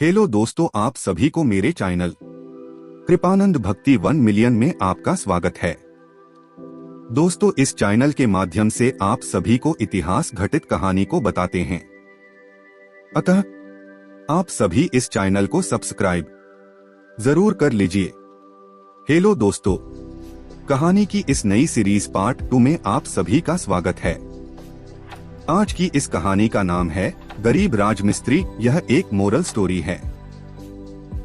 Hello दोस्तों, आप सभी को मेरे चैनल कृपानंद भक्ति 1 मिलियन में आपका स्वागत है। दोस्तों, इस चैनल के माध्यम से आप सभी को इतिहास घटित कहानी को बताते हैं, अतः आप सभी इस चैनल को सब्सक्राइब जरूर कर लीजिए। हेलो दोस्तों, कहानी की इस नई सीरीज पार्ट 2 में आप सभी का स्वागत है। आज की इस कहानी का नाम है गरीब राजमिस्त्री। यह एक मोरल स्टोरी है।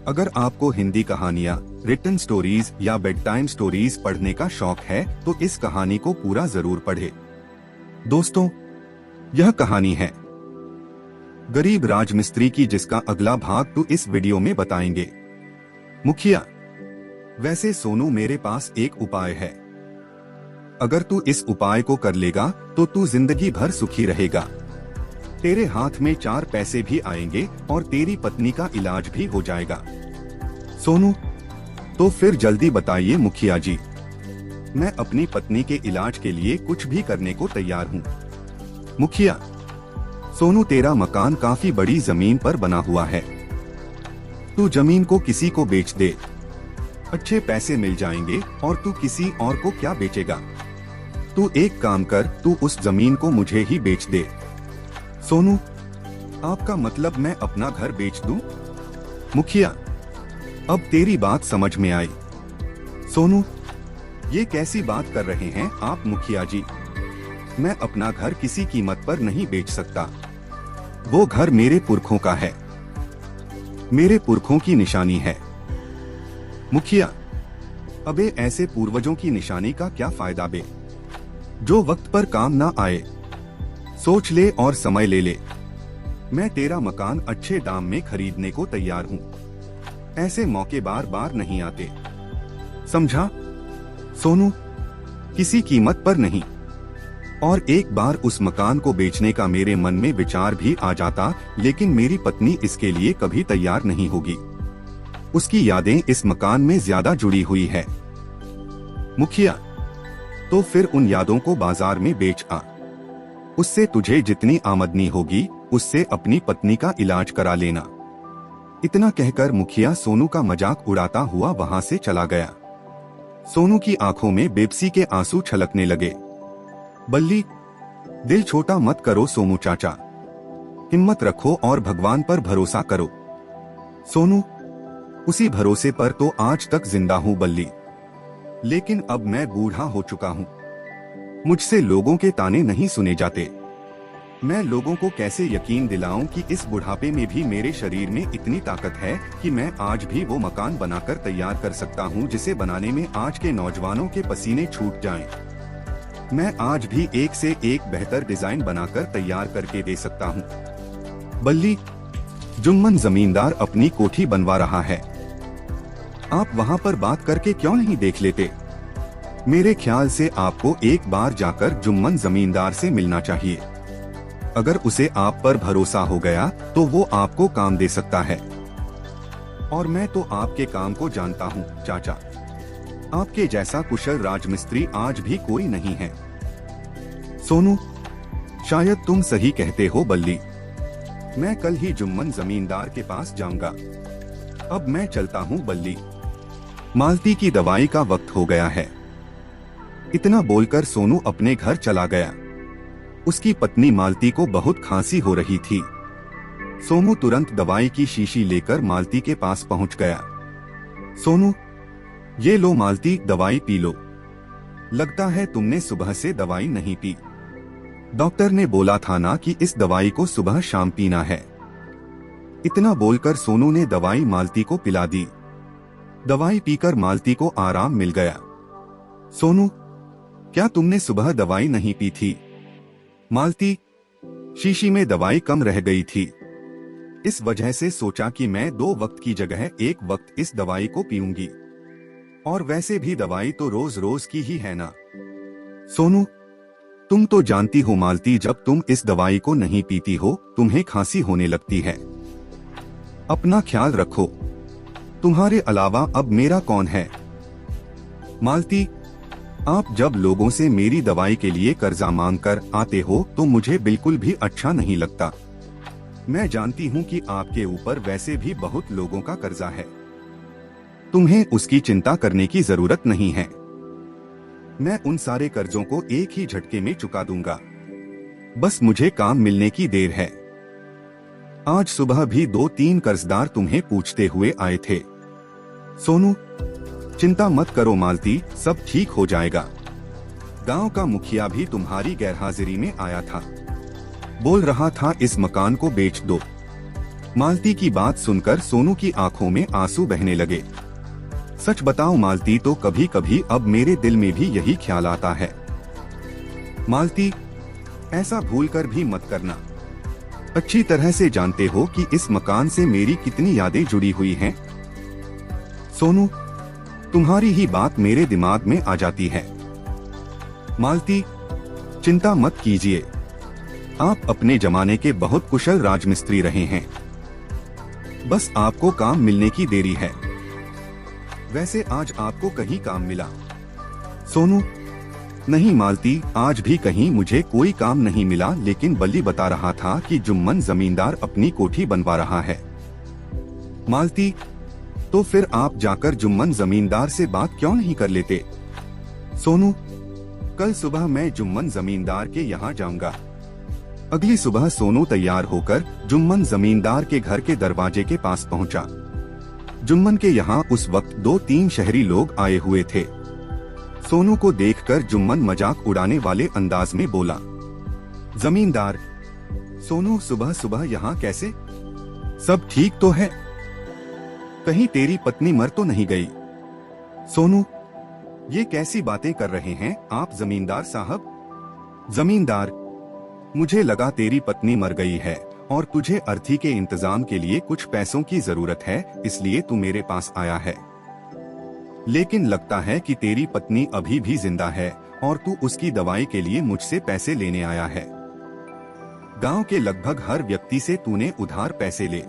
अगर आपको हिंदी कहानियाँ, रिटन स्टोरीज या बेड टाइम स्टोरीज पढ़ने का शौक है तो इस कहानी को पूरा जरूर पढ़े। दोस्तों, यह कहानी है गरीब राजमिस्त्री की, जिसका अगला भाग तो इस वीडियो में बताएंगे। मुखिया, वैसे सोनू, मेरे पास एक उपाय है। अगर तू इस उपाय को कर लेगा तो तू जिंदगी भर सुखी रहेगा। तेरे हाथ में 4 पैसे भी आएंगे और तेरी पत्नी का इलाज भी हो जाएगा। सोनू, तो फिर जल्दी बताइए मुखिया जी, मैं अपनी पत्नी के इलाज के लिए कुछ भी करने को तैयार हूँ। मुखिया, सोनू, तेरा मकान काफी बड़ी जमीन पर बना हुआ है। तू जमीन को किसी को बेच दे, अच्छे पैसे मिल जाएंगे और तू किसी और को क्या बेचेगा। तू एक काम कर, तू उस जमीन को मुझे ही बेच दे। सोनू, आपका मतलब मैं अपना घर बेच दूं? मुखिया, अब तेरी बात समझ में आई। सोनू, ये कैसी बात कर रहे हैं आप मुखिया जी? मैं अपना घर किसी कीमत पर नहीं बेच सकता। वो घर मेरे पुरखों का है, मेरे पुरखों की निशानी है। मुखिया, अबे ऐसे पूर्वजों की निशानी का क्या फायदा बे, जो वक्त पर काम ना आए। सोच ले और समय ले ले। मैं तेरा मकान अच्छे दाम में खरीदने को तैयार हूँ। ऐसे मौके बार बार नहीं आते, समझा? सोनू, किसी कीमत पर नहीं। और एक बार उस मकान को बेचने का मेरे मन में विचार भी आ जाता, लेकिन मेरी पत्नी इसके लिए कभी तैयार नहीं होगी। उसकी यादें इस मकान में ज्यादा जुड़ी हुई है। मुखिया, तो फिर उन यादों को बाजार में बेच आ। उससे तुझे जितनी आमदनी होगी उससे अपनी पत्नी का इलाज करा लेना। इतना कहकर मुखिया सोनू का मजाक उड़ाता हुआ वहां से चला गया। सोनू की आंखों में बेबसी के आंसू छलकने लगे। बल्ली, दिल छोटा मत करो सोनू चाचा, हिम्मत रखो और भगवान पर भरोसा करो। सोनू, उसी भरोसे पर तो आज तक जिंदा हूँ बल्ली, लेकिन अब मैं बूढ़ा हो चुका हूँ। मुझसे लोगों के ताने नहीं सुने जाते। मैं लोगों को कैसे यकीन दिलाऊं कि इस बुढ़ापे में भी मेरे शरीर में इतनी ताकत है कि मैं आज भी वो मकान बनाकर तैयार कर सकता हूं जिसे बनाने में आज के नौजवानों के पसीने छूट जाएं। मैं आज भी एक से एक बेहतर डिजाइन बनाकर तैयार करके दे सकता हूं। बल्ली, जुम्मन जमींदार अपनी कोठी बनवा रहा है, आप वहां पर बात करके क्यों नहीं देख लेते? मेरे ख्याल से आपको एक बार जाकर जुम्मन जमींदार से मिलना चाहिए। अगर उसे आप पर भरोसा हो गया तो वो आपको काम दे सकता है। और मैं तो आपके काम को जानता हूँ चाचा, आपके जैसा कुशल राजमिस्त्री आज भी कोई नहीं है। सोनू, शायद तुम सही कहते हो बल्ली, मैं कल ही जुम्मन जमींदार के पास जाऊंगा। अब मैं चलता हूँ बल्ली, मालती की दवाई का वक्त हो गया है। इतना बोलकर सोनू अपने घर चला गया। उसकी पत्नी मालती को बहुत खांसी हो रही थी। सोनू तुरंत दवाई की शीशी लेकर मालती के पास पहुंच गया। सोनू, ये लो मालती, दवाई पी लो। लगता है तुमने सुबह से दवाई नहीं पी। डॉक्टर ने बोला था ना कि इस दवाई को सुबह शाम पीना है। इतना बोलकर सोनू ने दवाई मालती को पिला दी। दवाई पीकर मालती को आराम मिल गया। सोनू, क्या तुमने सुबह दवाई नहीं पी थी? मालती, शीशी में दवाई कम रह गई थी, इस वजह से सोचा कि मैं 2 वक्त की जगह 1 वक्त इस दवाई को पीऊंगी। और वैसे भी दवाई तो रोज रोज की ही है ना। सोनू, तुम तो जानती हो मालती, जब तुम इस दवाई को नहीं पीती हो तुम्हें खांसी होने लगती है। अपना ख्याल रखो, तुम्हारे अलावा अब मेरा कौन है? मालती, आप जब लोगों से मेरी दवाई के लिए कर्जा मांग कर आते हो तो मुझे बिल्कुल भी अच्छा नहीं लगता। मैं जानती हूँ कि आपके ऊपर वैसे भी बहुत लोगों का कर्जा है। तुम्हें उसकी चिंता करने की जरूरत नहीं है। मैं उन सारे कर्जों को एक ही झटके में चुका दूंगा। बस मुझे काम मिलने की देर है। आज सुबह भी 2-3 कर्जदार तुम्हें पूछते हुए आए थे। सोनू, चिंता मत करो मालती, सब ठीक हो जाएगा। गांव का मुखिया भी तुम्हारी गैरहाजिरी में आया था। बोल रहा था इस मकान को बेच दो। मालती की बात सुनकर सोनू की आंखों में आंसू बहने लगे। सच बताओ मालती, तो कभी कभी अब मेरे दिल में भी यही ख्याल आता है। मालती, ऐसा भूलकर भी मत करना। अच्छी तरह से जानते हो कि इस मकान से मेरी कितनी यादें जुड़ी हुई हैं। सोनू, तुम्हारी ही बात मेरे दिमाग में आ जाती है। मालती, चिंता मत कीजिए। आप अपने जमाने के बहुत कुशल राजमिस्त्री रहे हैं। बस आपको काम मिलने की देरी है। वैसे आज आपको कहीं काम मिला? सोनू, नहीं मालती, आज भी कहीं मुझे कोई काम नहीं मिला, लेकिन बल्ली बता रहा था कि जुम्मन जमींदार अपनी कोठी बनवा रहा है। मालती, तो फिर आप जाकर जुम्मन जमींदार से बात क्यों नहीं कर लेते? सोनू, कल सुबह मैं जुम्मन जमींदार के यहाँ जाऊंगा। अगली सुबह सोनू तैयार होकर जुम्मन जमींदार के घर के दरवाजे के पास पहुंचा। जुम्मन के यहाँ उस वक्त 2-3 शहरी लोग आए हुए थे। सोनू को देखकर जुम्मन मजाक उड़ाने वाले अंदाज में बोला, जमींदार, सोनू सुबह सुबह यहाँ कैसे? सब ठीक तो है? कहीं तेरी पत्नी मर तो नहीं गई? सोनू, ये कैसी बातें कर रहे हैं आप जमींदार साहब? जमींदार, मुझे लगा तेरी पत्नी मर गई है और तुझे अर्थी के इंतजाम के लिए कुछ पैसों की जरूरत है, इसलिए तू मेरे पास आया है। लेकिन लगता है कि तेरी पत्नी अभी भी जिंदा है और तू उसकी दवाई के लिए मुझसे पैसे लेने आया है। गांव के लगभग हर व्यक्ति से तूने उधार पैसे ले।